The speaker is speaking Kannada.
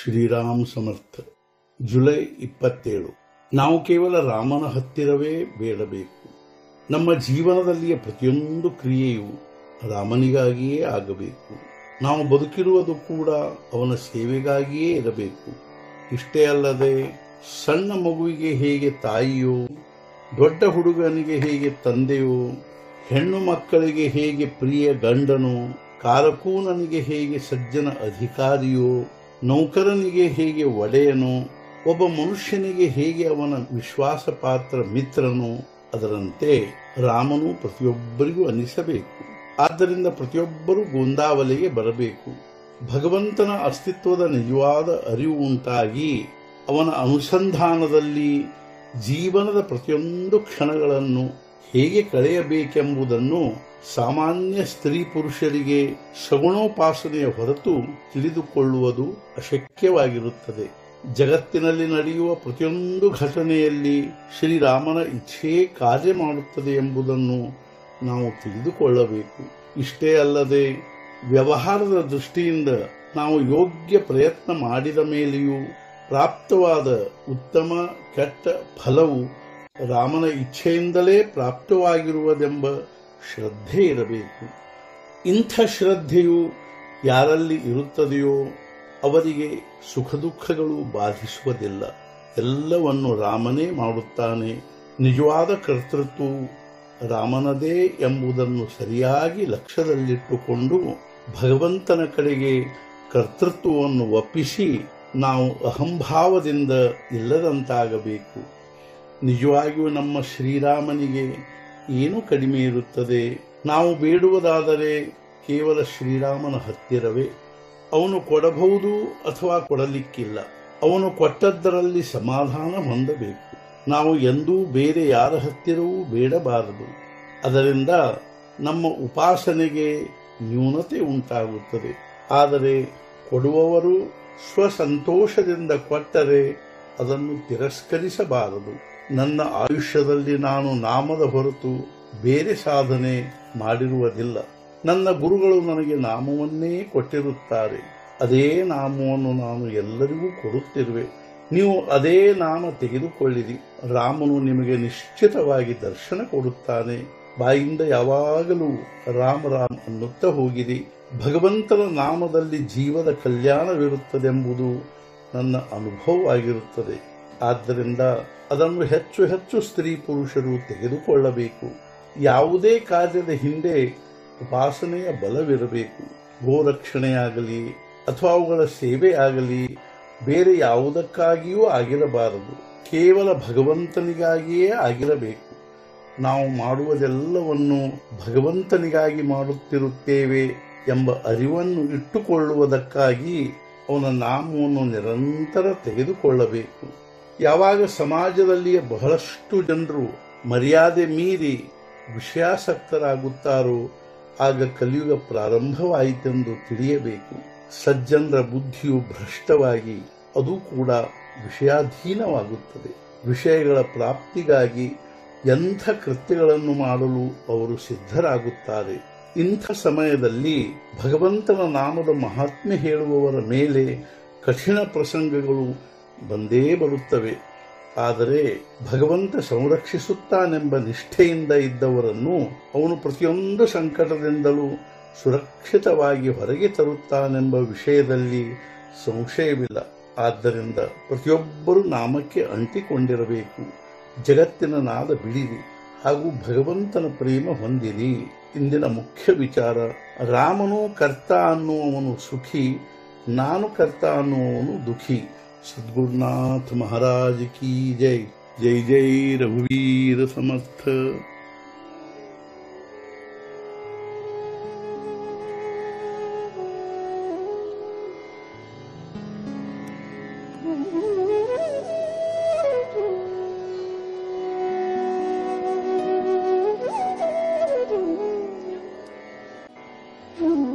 ಶ್ರೀರಾಮ್ ಸಮರ್ಥ. ಜುಲೈ 27. ನಾವು ಕೇವಲ ರಾಮನ ಹತ್ತಿರವೇ ಬೇಡಬೇಕು. ನಮ್ಮ ಜೀವನದಲ್ಲಿಯ ಪ್ರತಿಯೊಂದು ಕ್ರಿಯೆಯು ರಾಮನಿಗಾಗಿಯೇ ಆಗಬೇಕು. ನಾವು ಬದುಕಿರುವುದು ಕೂಡ ಅವನ ಸೇವೆಗಾಗಿಯೇ ಇರಬೇಕು. ಇಷ್ಟೇ ಅಲ್ಲದೆ ಸಣ್ಣ ಮಗುವಿಗೆ ಹೇಗೆ ತಾಯಿಯೋ, ದೊಡ್ಡ ಹುಡುಗನಿಗೆ ಹೇಗೆ ತಂದೆಯೋ, ಹೆಣ್ಣು ಮಕ್ಕಳಿಗೆ ಹೇಗೆ ಪ್ರಿಯ ಗಂಡನೋ, ಕಾರಕೂನನಿಗೆ ಹೇಗೆ ಸಜ್ಜನ ಅಧಿಕಾರಿಯೋ, ನೌಕರನಿಗೆ ಹೇಗೆ ಒಡೆಯನೋ, ಒಬ್ಬ ಮನುಷ್ಯನಿಗೆ ಹೇಗೆ ಅವನ ವಿಶ್ವಾಸಪಾತ್ರ ಮಿತ್ರನೋ, ಅದರಂತೆ ರಾಮನು ಪ್ರತಿಯೊಬ್ಬರಿಗೂ ಅನಿಸಬೇಕು. ಆದ್ದರಿಂದ ಪ್ರತಿಯೊಬ್ಬರೂ ಗೋಂದಾವಲಿಗೆ ಬರಬೇಕು. ಭಗವಂತನ ಅಸ್ತಿತ್ವದ ನಿಜವಾದ ಅರಿವು ಉಂಟಾಗಿ ಅವನ ಅನುಸಂಧಾನದಲ್ಲಿ ಜೀವನದ ಪ್ರತಿಯೊಂದು ಕ್ಷಣಗಳನ್ನು ಹೇಗೆ ಕಳೆಯಬೇಕೆಂಬುದನ್ನು ಸಾಮಾನ್ಯ ಸ್ತ್ರೀ ಪುರುಷರಿಗೆ ಸಗುಣೋಪಾಸನೆಯ ಹೊರತು ತಿಳಿದುಕೊಳ್ಳುವುದು ಅಶಕ್ಯವಾಗಿರುತ್ತದೆ. ಜಗತ್ತಿನಲ್ಲಿ ನಡೆಯುವ ಪ್ರತಿಯೊಂದು ಘಟನೆಯಲ್ಲಿ ಶ್ರೀರಾಮನ ಇಚ್ಛೆಯೇ ಕಾರ್ಯ ಮಾಡುತ್ತದೆ ಎಂಬುದನ್ನು ನಾವು ತಿಳಿದುಕೊಳ್ಳಬೇಕು. ಇಷ್ಟೇ ಅಲ್ಲದೆ ವ್ಯವಹಾರದ ದೃಷ್ಟಿಯಿಂದ ನಾವು ಯೋಗ್ಯ ಪ್ರಯತ್ನ ಮಾಡಿದ ಮೇಲೆಯೂ ಪ್ರಾಪ್ತವಾದ ಉತ್ತಮ ಕೆಟ್ಟ ಫಲವು ರಾಮನ ಇಚ್ಛೆಯಿಂದಲೇ ಪ್ರಾಪ್ತವಾಗಿರುವುದೆಂಬ ಶ್ರದ್ಧೆ ಇರಬೇಕು. ಇಂಥ ಶ್ರದ್ಧೆಯು ಯಾರಲ್ಲಿ ಇರುತ್ತದೆಯೋ ಅವರಿಗೆ ಸುಖ ದುಃಖಗಳು ಬಾಧಿಸುವುದಿಲ್ಲ. ಎಲ್ಲವನ್ನು ರಾಮನೇ ಮಾಡುತ್ತಾನೆ. ನಿಜವಾದ ಕರ್ತೃತ್ವವು ರಾಮನದೇ ಎಂಬುದನ್ನು ಸರಿಯಾಗಿ ಲಕ್ಷ್ಯದಲ್ಲಿಟ್ಟುಕೊಂಡು ಭಗವಂತನ ಕಡೆಗೆ ಕರ್ತೃತ್ವವನ್ನು ಒಪ್ಪಿಸಿ ನಾವು ಅಹಂಭಾವದಿಂದ ಇಲ್ಲದಂತಾಗಬೇಕು. ನಿಜವಾಗಿಯೂ ನಮ್ಮ ಶ್ರೀರಾಮನಿಗೆ ಏನು ಕಡಿಮೆ ಇರುತ್ತದೆ? ನಾವು ಬೇಡುವುದಾದರೆ ಕೇವಲ ಶ್ರೀರಾಮನ ಹತ್ತಿರವೇ. ಅವನು ಕೊಡಬಹುದು ಅಥವಾ ಕೊಡಲಿಕ್ಕಿಲ್ಲ. ಅವನು ಕೊಟ್ಟದ್ದರಲ್ಲಿ ಸಮಾಧಾನ ಹೊಂದಬೇಕು. ನಾವು ಎಂದೂ ಬೇರೆ ಯಾರ ಹತ್ತಿರವೂ ಬೇಡಬಾರದು. ಅದರಿಂದ ನಮ್ಮ ಉಪಾಸನೆಗೆ ನ್ಯೂನತೆ ಉಂಟಾಗುತ್ತದೆ. ಆದರೆ ಕೊಡುವವರು ಸ್ವಸಂತೋಷದಿಂದ ಕೊಟ್ಟರೆ ಅದನ್ನು ತಿರಸ್ಕರಿಸಬಾರದು. ನನ್ನ ಆಯುಷ್ಯದಲ್ಲಿ ನಾನು ನಾಮದ ಹೊರತು ಬೇರೆ ಸಾಧನೆ ಮಾಡಿರುವುದಿಲ್ಲ. ನನ್ನ ಗುರುಗಳು ನನಗೆ ನಾಮವನ್ನೇ ಕೊಟ್ಟಿರುತ್ತಾರೆ. ಅದೇ ನಾಮವನ್ನು ನಾನು ಎಲ್ಲರಿಗೂ ಕೊಡುತ್ತಿರುವೆ. ನೀವು ಅದೇ ನಾಮ ತೆಗೆದುಕೊಳ್ಳಿರಿ. ರಾಮನು ನಿಮಗೆ ನಿಶ್ಚಿತವಾಗಿ ದರ್ಶನ ಕೊಡುತ್ತಾನೆ. ಬಾಯಿಂದ ಯಾವಾಗಲೂ ರಾಮ ರಾಮ್ ಅನ್ನುತ್ತಾ ಹೋಗಿರಿ. ಭಗವಂತನ ನಾಮದಲ್ಲಿ ಜೀವದ ಕಲ್ಯಾಣವಿರುತ್ತದೆಂಬುದು ನನ್ನ ಅನುಭವವಾಗಿರುತ್ತದೆ. ಆದ್ದರಿಂದ ಅದನ್ನು ಹೆಚ್ಚು ಹೆಚ್ಚು ಸ್ತ್ರೀ ಪುರುಷರು ತೆಗೆದುಕೊಳ್ಳಬೇಕು. ಯಾವುದೇ ಕಾರ್ಯದ ಹಿಂದೆ ಉಪಾಸನೆಯ ಬಲವಿರಬೇಕು. ಗೋರಕ್ಷಣೆಯಾಗಲಿ ಅಥವಾ ಅವುಗಳ ಸೇವೆಯಾಗಲಿ ಬೇರೆ ಯಾವುದಕ್ಕಾಗಿಯೂ ಆಗಿರಬಾರದು. ಕೇವಲ ಭಗವಂತನಿಗಾಗಿಯೇ ಆಗಿರಬೇಕು. ನಾವು ಮಾಡುವುದೆಲ್ಲವನ್ನು ಭಗವಂತನಿಗಾಗಿ ಮಾಡುತ್ತಿರುತ್ತೇವೆ ಎಂಬ ಅರಿವನ್ನು ಇಟ್ಟುಕೊಳ್ಳುವುದಕ್ಕಾಗಿ ಅವನ ನಾಮವನ್ನು ನಿರಂತರ ತೆಗೆದುಕೊಳ್ಳಬೇಕು. ಯಾವಾಗ ಸಮಾಜದಲ್ಲಿಯ ಬಹಳಷ್ಟು ಜನರು ಮರ್ಯಾದೆ ಮೀರಿ ವಿಷಯಾಸಕ್ತರಾಗುತ್ತಾರೋ ಆಗ ಕಲಿಯುಗ ಪ್ರಾರಂಭವಾಯಿತೆಂದು ತಿಳಿಯಬೇಕು. ಸಜ್ಜನರ ಬುದ್ಧಿಯು ಭ್ರಷ್ಟವಾಗಿ ಅದು ಕೂಡ ವಿಷಯಾಧೀನವಾಗುತ್ತದೆ. ವಿಷಯಗಳ ಪ್ರಾಪ್ತಿಗಾಗಿ ಎಂಥ ಕೃತ್ಯಗಳನ್ನು ಮಾಡಲು ಅವರು ಸಿದ್ಧರಾಗುತ್ತಾರೆ. ಇಂಥ ಸಮಯದಲ್ಲಿ ಭಗವಂತನ ನಾಮದ ಮಹಾತ್ಮೆ ಹೇಳುವವರ ಮೇಲೆ ಕಠಿಣ ಪ್ರಸಂಗಗಳು ಬಂದೇ ಬರುತ್ತವೆ. ಆದರೆ ಭಗವಂತ ಸಂರಕ್ಷಿಸುತ್ತಾನೆಂಬ ನಿಷ್ಠೆಯಿಂದ ಇದ್ದವರನ್ನು ಅವನು ಪ್ರತಿಯೊಂದು ಸಂಕಟದಿಂದಲೂ ಸುರಕ್ಷಿತವಾಗಿ ಹೊರಗೆ ತರುತ್ತಾನೆಂಬ ವಿಷಯದಲ್ಲಿ ಸಂಶಯವಿಲ್ಲ. ಆದ್ದರಿಂದ ಪ್ರತಿಯೊಬ್ಬರೂ ನಾಮಕ್ಕೆ ಅಂಟಿಕೊಂಡಿರಬೇಕು. ಜಗತ್ತಿನ ನಾದ ಬಿಡಿರಿ ಹಾಗೂ ಭಗವಂತನ ಪ್ರೇಮ ಹೊಂದಿರಿ. ಇಂದಿನ ಮುಖ್ಯ ವಿಚಾರ: ರಾಮನು ಕರ್ತ ಅನ್ನುವವನು ಸುಖಿ, ನಾನು ಕರ್ತ ಅನ್ನುವವನು ದುಃಖಿ. ಸದ್ಗುರುನಾಥ ಮಹಾರಾಜ್ ಕಿ ಜೈ. ಜೈ ಜೈ ರಘುವೀರ ಸಮರ್ಥ. Mm-hmm.